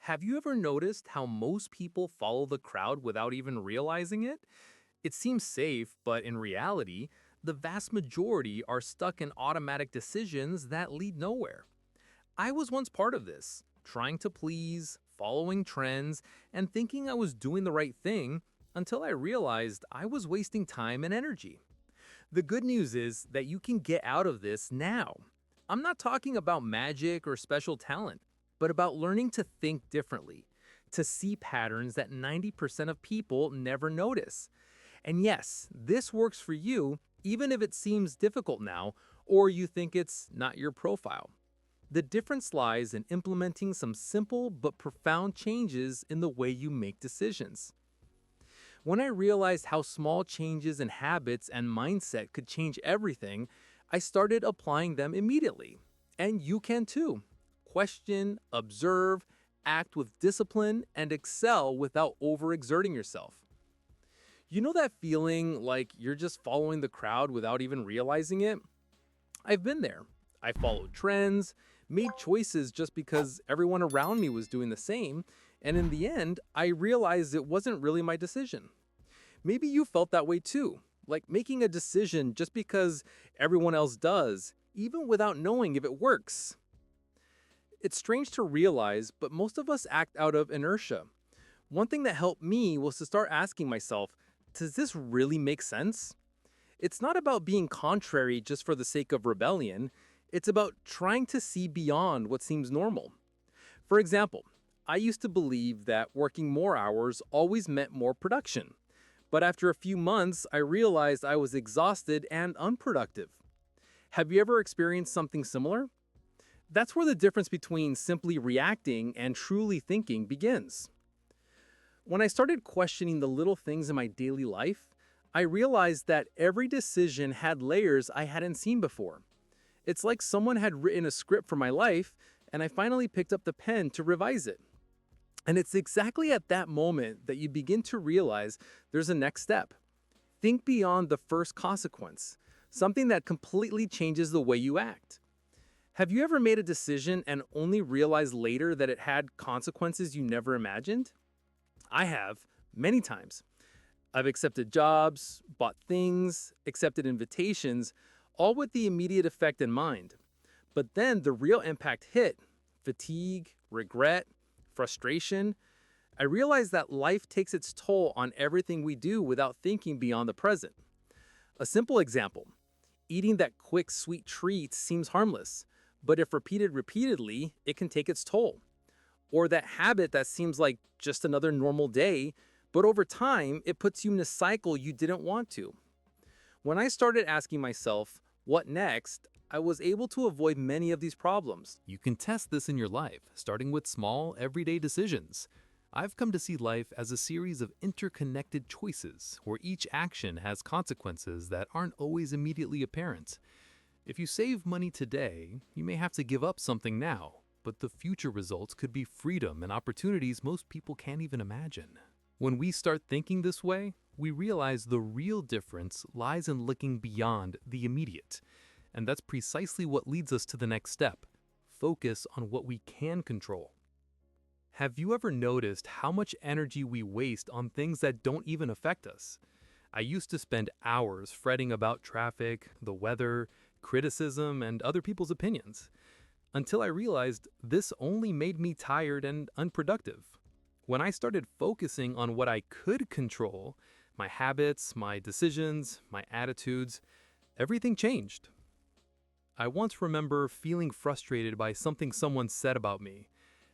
Have you ever noticed how most people follow the crowd without even realizing it? It seems safe, but in reality, the vast majority are stuck in automatic decisions that lead nowhere. I was once part of this, trying to please, following trends, and thinking I was doing the right thing until I realized I was wasting time and energy. The good news is that you can get out of this now. I'm not talking about magic or special talent, but about learning to think differently, to see patterns that 90% of people never notice. And yes, this works for you even if it seems difficult now or you think it's not your profile. The difference lies in implementing some simple but profound changes in the way you make decisions. When I realized how small changes in habits and mindset could change everything, I started applying them immediately. And you can too. Question, observe, act with discipline, and excel without overexerting yourself. You know that feeling like you're just following the crowd without even realizing it? I've been there. I followed trends, made choices just because everyone around me was doing the same, and in the end, I realized it wasn't really my decision. Maybe you felt that way too, like making a decision just because everyone else does, even without knowing if it works. It's strange to realize, but most of us act out of inertia. One thing that helped me was to start asking myself, does this really make sense? It's not about being contrary just for the sake of rebellion. It's about trying to see beyond what seems normal. For example, I used to believe that working more hours always meant more production. But after a few months, I realized I was exhausted and unproductive. Have you ever experienced something similar? That's where the difference between simply reacting and truly thinking begins. When I started questioning the little things in my daily life, I realized that every decision had layers I hadn't seen before. It's like someone had written a script for my life, and I finally picked up the pen to revise it. And it's exactly at that moment that you begin to realize there's a next step. Think beyond the first consequence, something that completely changes the way you act. Have you ever made a decision and only realized later that it had consequences you never imagined? I have, many times. I've accepted jobs, bought things, accepted invitations, all with the immediate effect in mind. But then the real impact hit: fatigue, regret, frustration. I realized that life takes its toll on everything we do without thinking beyond the present. A simple example: eating that quick sweet treat seems harmless, but if repeated repeatedly, it can take its toll. Or that habit that seems like just another normal day, but over time, it puts you in a cycle you didn't want to. When I started asking myself, what next, I was able to avoid many of these problems. You can test this in your life, starting with small, everyday decisions. I've come to see life as a series of interconnected choices, where each action has consequences that aren't always immediately apparent. If you save money today, you may have to give up something now, but the future results could be freedom and opportunities most people can't even imagine. When we start thinking this way, we realize the real difference lies in looking beyond the immediate. And that's precisely what leads us to the next step: focus on what we can control. Have you ever noticed how much energy we waste on things that don't even affect us? I used to spend hours fretting about traffic, the weather, criticism, and other people's opinions, until I realized this only made me tired and unproductive. When I started focusing on what I could control, my habits, my decisions, my attitudes, everything changed. I once remember feeling frustrated by something someone said about me.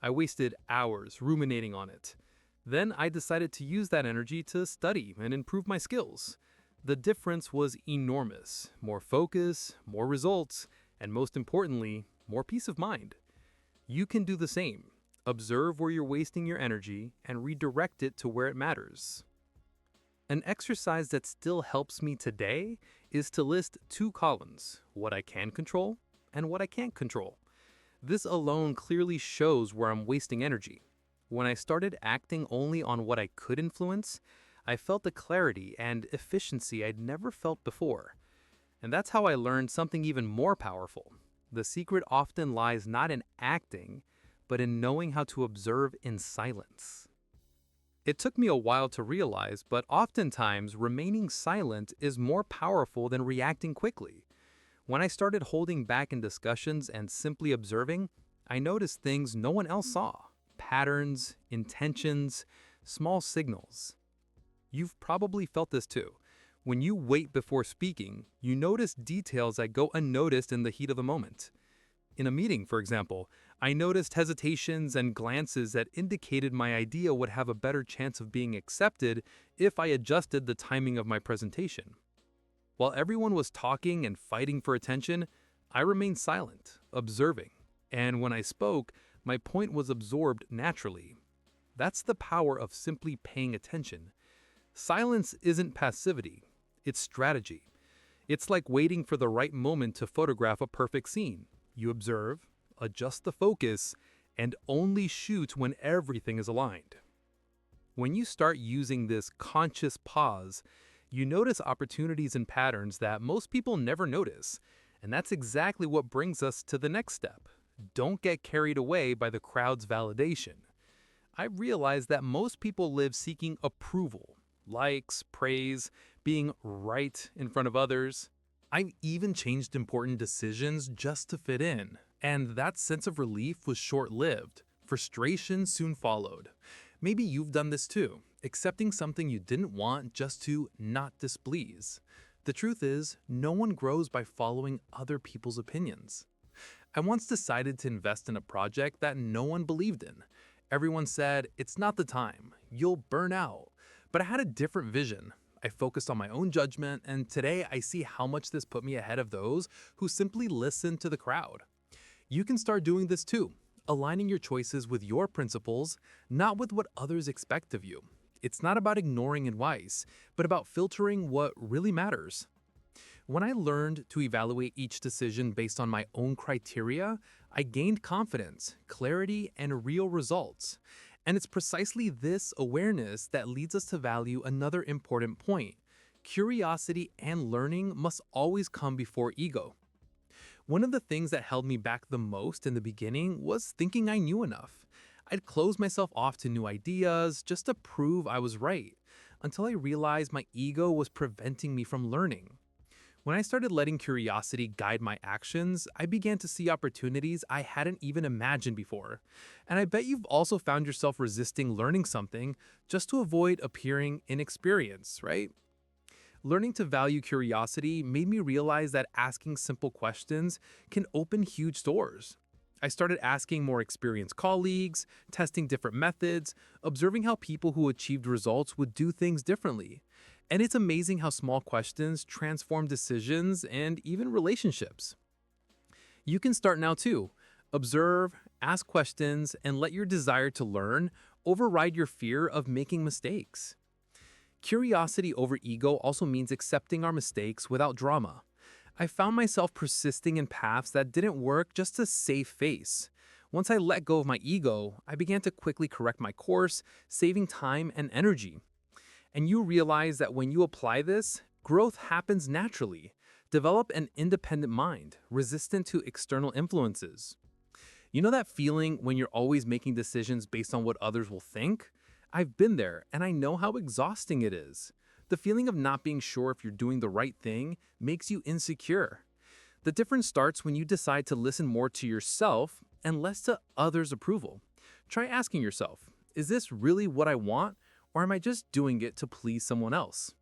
I wasted hours ruminating on it. Then I decided to use that energy to study and improve my skills. The difference was enormous: more focus, more results, and most importantly, more peace of mind. You can do the same. Observe where you're wasting your energy and redirect it to where it matters. An exercise that still helps me today is to list two columns: what I can control and what I can't control. This alone clearly shows where I'm wasting energy. When I started acting only on what I could influence, I felt a clarity and efficiency I'd never felt before. And that's how I learned something even more powerful. The secret often lies not in acting, but in knowing how to observe in silence. It took me a while to realize, but oftentimes remaining silent is more powerful than reacting quickly. When I started holding back in discussions and simply observing, I noticed things no one else saw: patterns, intentions, small signals. You've probably felt this too. When you wait before speaking, you notice details that go unnoticed in the heat of the moment. In a meeting, for example, I noticed hesitations and glances that indicated my idea would have a better chance of being accepted if I adjusted the timing of my presentation. While everyone was talking and fighting for attention, I remained silent, observing, and when I spoke, my point was absorbed naturally. That's the power of simply paying attention. Silence isn't passivity, it's strategy. It's like waiting for the right moment to photograph a perfect scene. You observe, adjust the focus, and only shoot when everything is aligned. When you start using this conscious pause, you notice opportunities and patterns that most people never notice. And that's exactly what brings us to the next step. Don't get carried away by the crowd's validation. I realized that most people live seeking approval, likes, praise, being right in front of others. I even changed important decisions just to fit in, and that sense of relief was short-lived. Frustration soon followed. Maybe you've done this too, accepting something you didn't want just to not displease. The truth is, no one grows by following other people's opinions. I once decided to invest in a project that no one believed in. Everyone said, "It's not the time, you'll burn out." But I had a different vision. I focused on my own judgment, and today I see how much this put me ahead of those who simply listen to the crowd. You can start doing this too, aligning your choices with your principles, not with what others expect of you. It's not about ignoring advice, but about filtering what really matters. When I learned to evaluate each decision based on my own criteria, I gained confidence, clarity, and real results. And it's precisely this awareness that leads us to value another important point. Curiosity and learning must always come before ego. One of the things that held me back the most in the beginning was thinking I knew enough. I'd close myself off to new ideas just to prove I was right, until I realized my ego was preventing me from learning. When I started letting curiosity guide my actions, I began to see opportunities I hadn't even imagined before. And I bet you've also found yourself resisting learning something just to avoid appearing inexperienced, right? Learning to value curiosity made me realize that asking simple questions can open huge doors. I started asking more experienced colleagues, testing different methods, observing how people who achieved results would do things differently. And it's amazing how small questions transform decisions and even relationships. You can start now too. Observe, ask questions, and let your desire to learn override your fear of making mistakes. Curiosity over ego also means accepting our mistakes without drama. I found myself persisting in paths that didn't work just to save face. Once I let go of my ego, I began to quickly correct my course, saving time and energy. And you realize that when you apply this, growth happens naturally. Develop an independent mind, resistant to external influences. You know that feeling when you're always making decisions based on what others will think? I've been there, and I know how exhausting it is. The feeling of not being sure if you're doing the right thing makes you insecure. The difference starts when you decide to listen more to yourself and less to others' approval. Try asking yourself, is this really what I want, or am I just doing it to please someone else?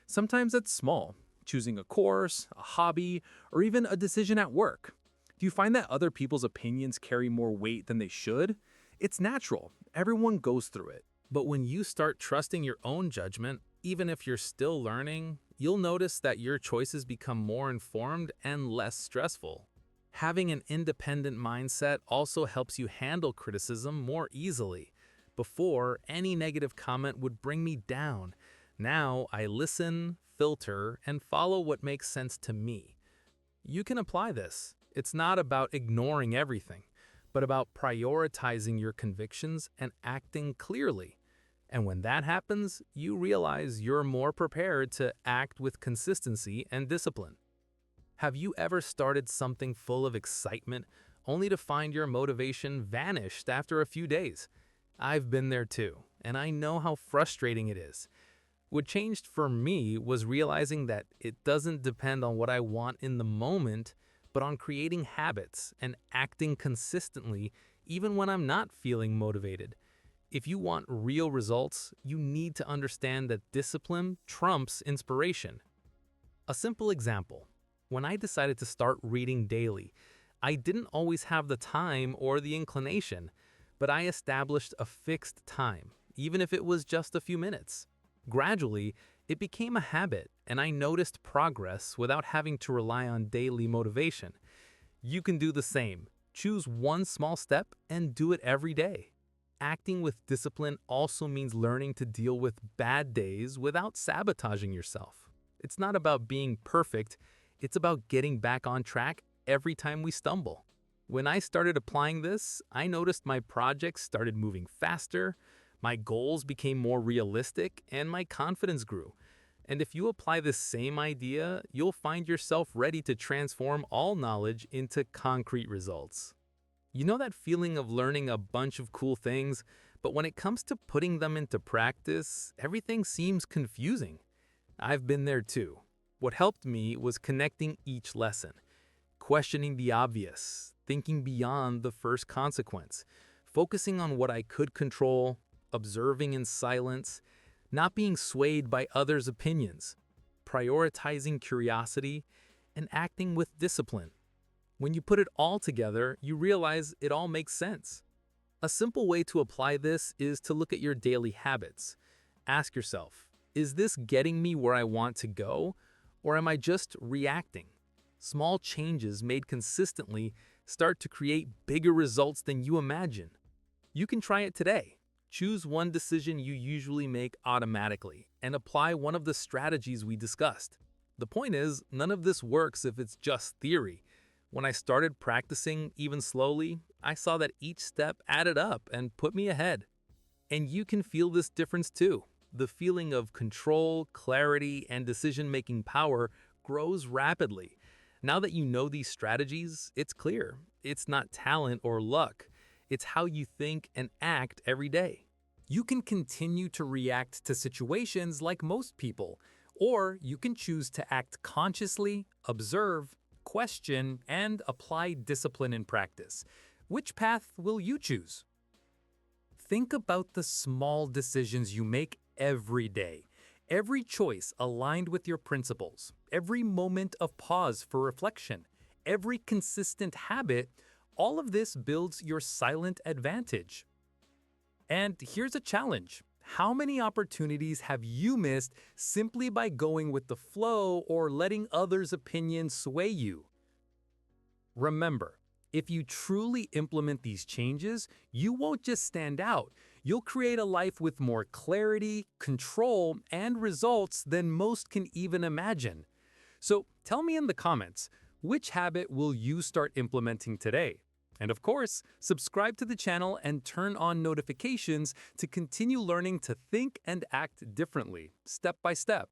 Sometimes it's small, choosing a course, a hobby, or even a decision at work. Do you find that other people's opinions carry more weight than they should? It's natural, everyone goes through it. But when you start trusting your own judgment, even if you're still learning, you'll notice that your choices become more informed and less stressful. Having an independent mindset also helps you handle criticism more easily. Before, any negative comment would bring me down. Now, I listen, filter, and follow what makes sense to me. You can apply this. It's not about ignoring everything, but about prioritizing your convictions and acting clearly. And when that happens, you realize you're more prepared to act with consistency and discipline. Have you ever started something full of excitement, only to find your motivation vanished after a few days. I've been there too, and I know how frustrating it is. What changed for me was realizing that it doesn't depend on what I want in the moment, but on creating habits and acting consistently even when I'm not feeling motivated. If you want real results, you need to understand that discipline trumps inspiration. A simple example: when I decided to start reading daily, I didn't always have the time or the inclination, but I established a fixed time, even if it was just a few minutes. Gradually, it became a habit, and I noticed progress without having to rely on daily motivation. You can do the same. Choose one small step and do it every day. Acting with discipline also means learning to deal with bad days without sabotaging yourself. It's not about being perfect, it's about getting back on track every time we stumble. When I started applying this, I noticed my projects started moving faster, my goals became more realistic, and my confidence grew. And if you apply this same idea, you'll find yourself ready to transform all knowledge into concrete results. You know that feeling of learning a bunch of cool things, but when it comes to putting them into practice, everything seems confusing? I've been there too. What helped me was connecting each lesson, questioning the obvious, thinking beyond the first consequence, focusing on what I could control, observing in silence, not being swayed by others' opinions, prioritizing curiosity, and acting with discipline. When you put it all together, you realize it all makes sense. A simple way to apply this is to look at your daily habits. Ask yourself, is this getting me where I want to go, or am I just reacting? Small changes made consistently start to create bigger results than you imagine. You can try it today. Choose one decision you usually make automatically and apply one of the strategies we discussed. The point is, none of this works if it's just theory. When I started practicing, even slowly, I saw that each step added up and put me ahead. And you can feel this difference too. The feeling of control, clarity, and decision-making power grows rapidly. Now that you know these strategies, it's clear. It's not talent or luck. It's how you think and act every day. You can continue to react to situations like most people, or you can choose to act consciously, observe, question, and apply discipline in practice. Which path will you choose? Think about the small decisions you make every day. Every choice aligned with your principles, every moment of pause for reflection, every consistent habit, all of this builds your silent advantage. And here's a challenge. How many opportunities have you missed simply by going with the flow or letting others' opinions sway you? Remember, if you truly implement these changes, you won't just stand out. You'll create a life with more clarity, control, and results than most can even imagine. So tell me in the comments, which habit will you start implementing today? And of course, subscribe to the channel and turn on notifications to continue learning to think and act differently, step by step.